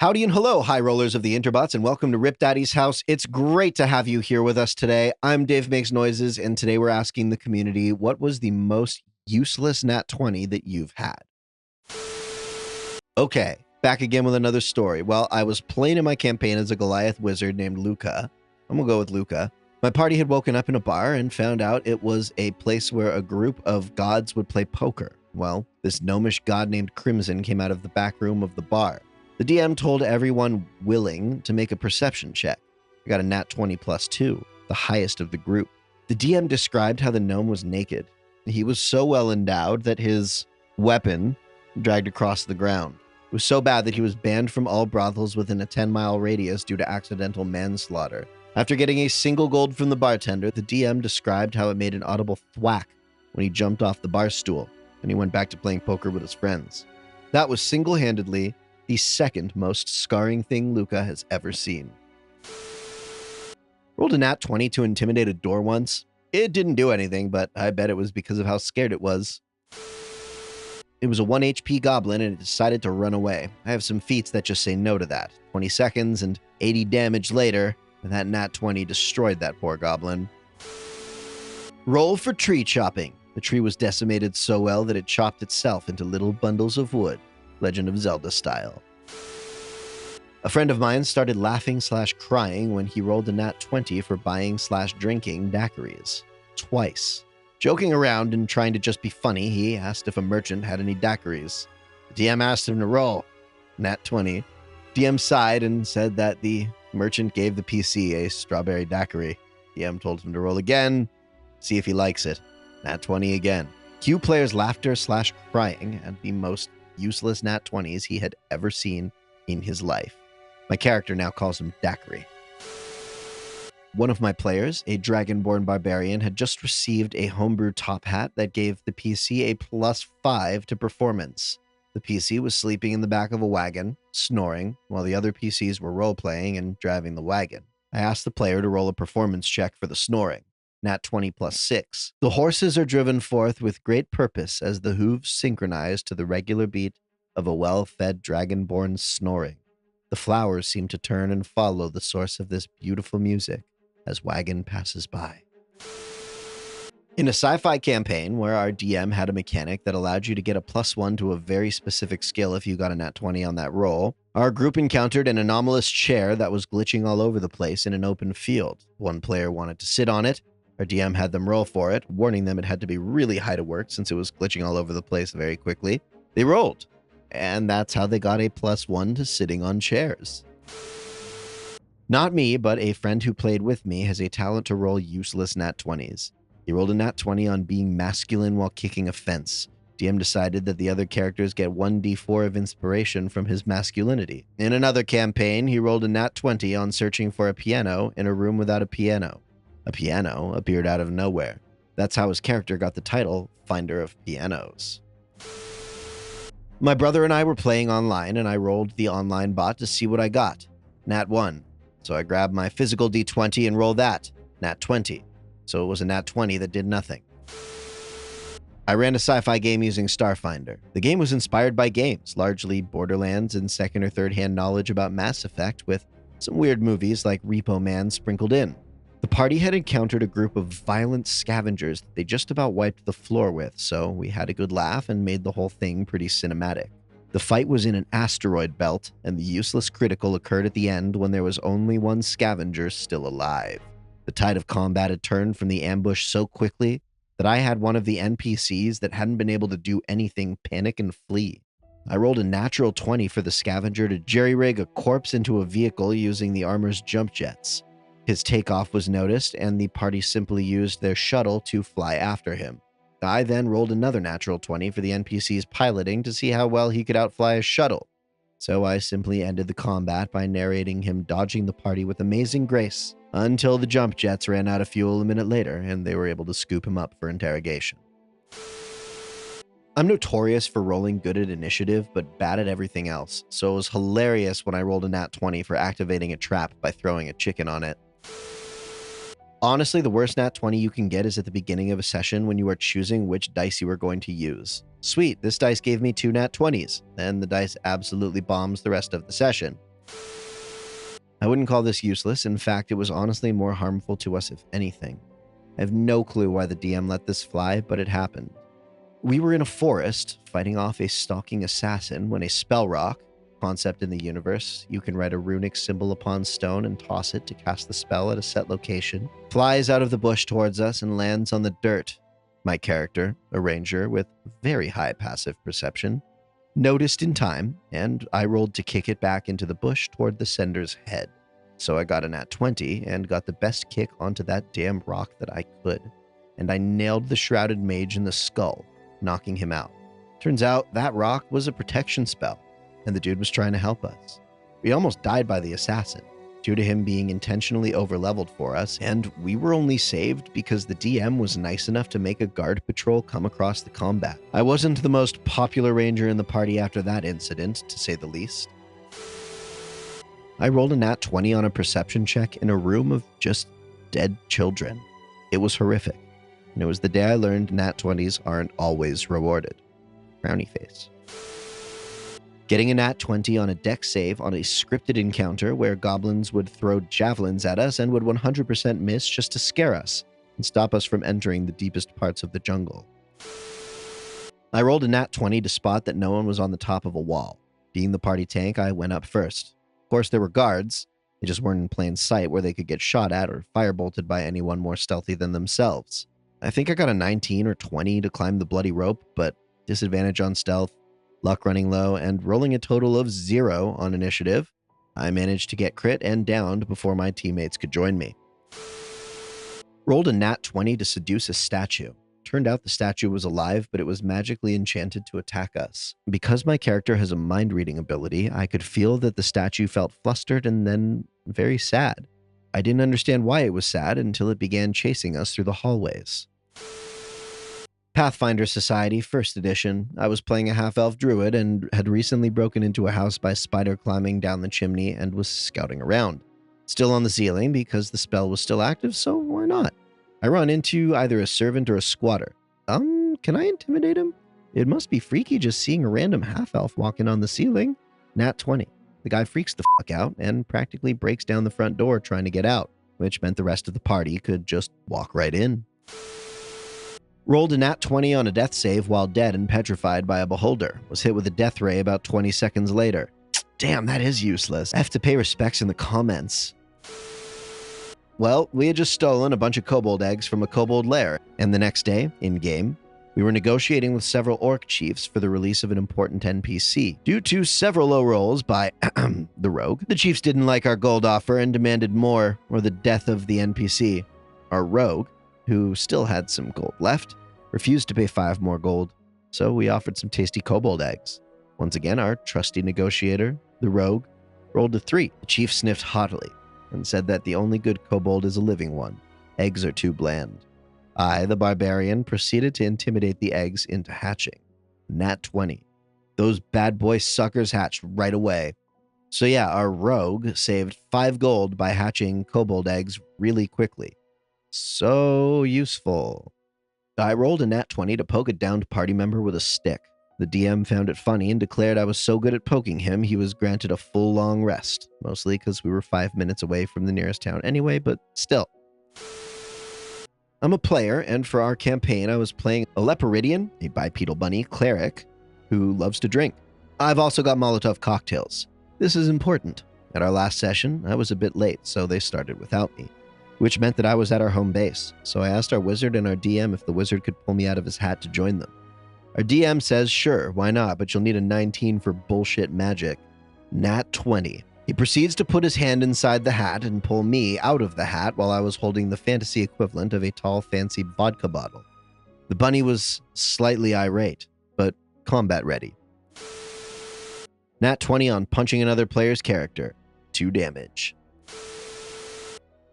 Howdy and hello, high rollers of the Interbots, and welcome to Rip Daddy's house. It's great to have you here with us today. I'm Dave Makes Noises, and today we're asking the community, what was the most useless Nat 20 that you've had? Okay, back again with another story. Well, I was playing in my campaign as a Goliath wizard named Luca. I'm gonna go with Luca. My party had woken up in a bar and found out it was a place where a group of gods would play poker. Well, this gnomish god named Crimson came out of the back room of the bar. The DM told everyone willing to make a perception check. I got a nat 20 plus 2, the highest of the group. The DM described how the gnome was naked. He was so well endowed that his weapon dragged across the ground. It was so bad that he was banned from all brothels within a 10-mile radius due to accidental manslaughter. After getting a single gold from the bartender, the DM described how it made an audible thwack when he jumped off the bar stool and he went back to playing poker with his friends. That was single-handedly the second most scarring thing Luca has ever seen. Rolled a nat 20 to intimidate a door once. It didn't do anything, but I bet it was because of how scared it was. It was a 1 HP goblin and it decided to run away. I have some feats that just say no to that. 20 seconds and 80 damage later, and that nat 20 destroyed that poor goblin. Roll for tree chopping. The tree was decimated so well that it chopped itself into little bundles of wood. Legend of Zelda style. A friend of mine started laughing/crying when he rolled a nat 20 for buying/drinking daiquiris. Twice. Joking around and trying to just be funny, he asked if a merchant had any daiquiris. The DM asked him to roll. Nat 20. DM sighed and said that the merchant gave the PC a strawberry daiquiri. DM told him to roll again, see if he likes it. Nat 20 again. Q player's laughter/crying at the most useless nat 20s he had ever seen in his life. My character now calls him Daiquiri. One of my players, a dragonborn barbarian, had just received a homebrew top hat that gave the PC a +5 to performance. The PC was sleeping in the back of a wagon, snoring, while the other PCs were role-playing and driving the wagon. I asked the player to roll a performance check for the snoring. Nat 20 plus 6. The horses are driven forth with great purpose as the hooves synchronize to the regular beat of a well-fed dragonborn's snoring. The flowers seem to turn and follow the source of this beautiful music as wagon passes by. In a sci-fi campaign where our DM had a mechanic that allowed you to get a +1 to a very specific skill if you got a nat 20 on that roll, our group encountered an anomalous chair that was glitching all over the place in an open field. One player wanted to sit on it. Our DM had them roll for it, warning them it had to be really high to work since it was glitching all over the place very quickly. They rolled, and that's how they got a +1 to sitting on chairs. Not me, but a friend who played with me has a talent to roll useless nat 20s. He rolled a nat 20 on being masculine while kicking a fence. DM decided that the other characters get 1d4 of inspiration from his masculinity. In another campaign, he rolled a nat 20 on searching for a piano in a room without a piano. A piano appeared out of nowhere. That's how his character got the title, Finder of Pianos. My brother and I were playing online, and I rolled the online bot to see what I got. Nat 1. So I grabbed my physical d20 and rolled that. Nat 20. So it was a nat 20 that did nothing. I ran a sci-fi game using Starfinder. The game was inspired by games, largely Borderlands and second or third hand knowledge about Mass Effect, with some weird movies like Repo Man sprinkled in. The party had encountered a group of violent scavengers that they just about wiped the floor with, so we had a good laugh and made the whole thing pretty cinematic. The fight was in an asteroid belt, and the useless critical occurred at the end when there was only one scavenger still alive. The tide of combat had turned from the ambush so quickly that I had one of the NPCs that hadn't been able to do anything panic and flee. I rolled a natural 20 for the scavenger to jerry-rig a corpse into a vehicle using the armor's jump jets. His takeoff was noticed, and the party simply used their shuttle to fly after him. I then rolled another natural 20 for the NPC's piloting to see how well he could outfly a shuttle. So I simply ended the combat by narrating him dodging the party with amazing grace until the jump jets ran out of fuel a minute later and they were able to scoop him up for interrogation. I'm notorious for rolling good at initiative, but bad at everything else, so it was hilarious when I rolled a nat 20 for activating a trap by throwing a chicken on it. Honestly, the worst nat 20 you can get is at the beginning of a session when you are choosing which dice you are going to use. Sweet, this dice gave me 2 nat 20s. Then the dice absolutely bombs the rest of the session. I wouldn't call this useless. In fact, it was honestly more harmful to us if anything. I have no clue why the DM let this fly, but it happened. We were in a forest fighting off a stalking assassin when a spell rock, concept in the universe, you can write a runic symbol upon stone and toss it to cast the spell at a set location, flies out of the bush towards us and lands on the dirt. My character, a ranger with very high passive perception, noticed in time, and I rolled to kick it back into the bush toward the sender's head. So I got a nat 20 and got the best kick onto that damn rock that I could, and I nailed the shrouded mage in the skull, knocking him out. Turns out that rock was a protection spell, and the dude was trying to help us. We almost died by the assassin, due to him being intentionally overleveled for us, and we were only saved because the DM was nice enough to make a guard patrol come across the combat. I wasn't the most popular ranger in the party after that incident, to say the least. I rolled a nat 20 on a perception check in a room of just dead children. It was horrific, and it was the day I learned nat 20s aren't always rewarded. Frowny face. Getting a nat 20 on a dex save on a scripted encounter where goblins would throw javelins at us and would 100% miss just to scare us and stop us from entering the deepest parts of the jungle. I rolled a nat 20 to spot that no one was on the top of a wall. Being the party tank, I went up first. Of course, there were guards. They just weren't in plain sight where they could get shot at or firebolted by anyone more stealthy than themselves. I think I got a 19 or 20 to climb the bloody rope, but disadvantage on stealth, luck running low, and rolling a total of 0 on initiative, I managed to get crit and downed before my teammates could join me. Rolled a nat 20 to seduce a statue. Turned out the statue was alive, but it was magically enchanted to attack us. Because my character has a mind-reading ability, I could feel that the statue felt flustered and then very sad. I didn't understand why it was sad until it began chasing us through the hallways. Pathfinder Society, 1st edition. I was playing a half-elf druid and had recently broken into a house by spider climbing down the chimney and was scouting around. Still on the ceiling because the spell was still active, so why not? I run into either a servant or a squatter. Can I intimidate him? It must be freaky just seeing a random half-elf walking on the ceiling. Nat 20. The guy freaks the fuck out and practically breaks down the front door trying to get out, which meant the rest of the party could just walk right in. Rolled a nat 20 on a death save while dead and petrified by a beholder. Was hit with a death ray about 20 seconds later. Damn, that is useless. I have to pay respects in the comments. Well, we had just stolen a bunch of kobold eggs from a kobold lair, and the next day, in-game, we were negotiating with several orc chiefs for the release of an important NPC. Due to several low rolls by the rogue, the chiefs didn't like our gold offer and demanded more, or the death of the NPC. Our rogue, who still had some gold left, refused to pay 5 more gold, so we offered some tasty kobold eggs. Once again, our trusty negotiator, the rogue, rolled a 3. The chief sniffed haughtily and said that the only good kobold is a living one. Eggs are too bland. I, the barbarian, proceeded to intimidate the eggs into hatching. Nat 20. Those bad boy suckers hatched right away. So yeah, our rogue saved 5 gold by hatching kobold eggs really quickly. So useful. I rolled a nat 20 to poke a downed party member with a stick. The DM found it funny and declared I was so good at poking him, he was granted a full long rest. Mostly because we were 5 minutes away from the nearest town anyway, but still. I'm a player, and for our campaign, I was playing a Leporidian, a bipedal bunny cleric, who loves to drink. I've also got Molotov cocktails. This is important. At our last session, I was a bit late, so they started without me, which meant that I was at our home base. So I asked our wizard and our DM if the wizard could pull me out of his hat to join them. Our DM says, sure, why not, but you'll need a 19 for bullshit magic. Nat 20. He proceeds to put his hand inside the hat and pull me out of the hat while I was holding the fantasy equivalent of a tall, fancy vodka bottle. The bunny was slightly irate, but combat ready. Nat 20 on punching another player's character. 2 damage.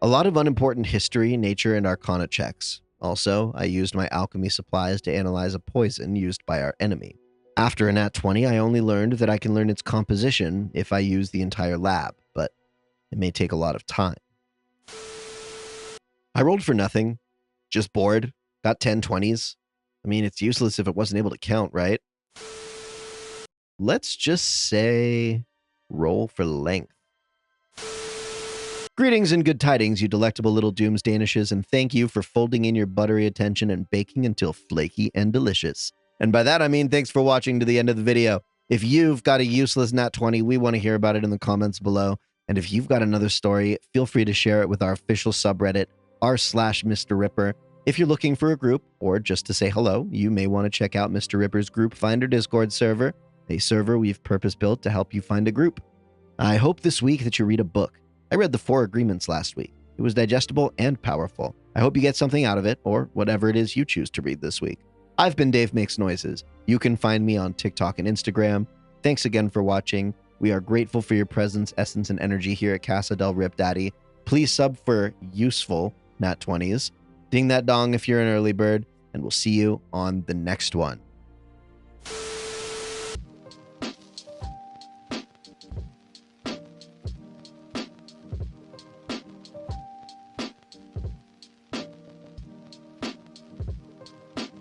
A lot of unimportant history, nature, and arcana checks. Also, I used my alchemy supplies to analyze a poison used by our enemy. After a nat 20, I only learned that I can learn its composition if I use the entire lab, but it may take a lot of time. I rolled for nothing. Just bored. Got 10 20s. I mean, it's useless if it wasn't able to count, right? Let's just say roll for length. Greetings and good tidings, you delectable little Doomsdanishes, and thank you for folding in your buttery attention and baking until flaky and delicious. And by that, I mean thanks for watching to the end of the video. If you've got a useless Nat 20, we want to hear about it in the comments below. And if you've got another story, feel free to share it with our official subreddit, r/MrRipper. If you're looking for a group, or just to say hello, you may want to check out Mr. Ripper's Group Finder Discord server, a server we've purpose-built to help you find a group. I hope this week that you read a book. I read The Four Agreements last week. It was digestible and powerful. I hope you get something out of it, or whatever it is you choose to read this week. I've been Dave Makes Noises. You can find me on TikTok and Instagram. Thanks again for watching. We are grateful for your presence, essence, and energy here at Casa del Rip Daddy. Please sub for useful Nat 20s. Ding that dong if you're an early bird, and we'll see you on the next one.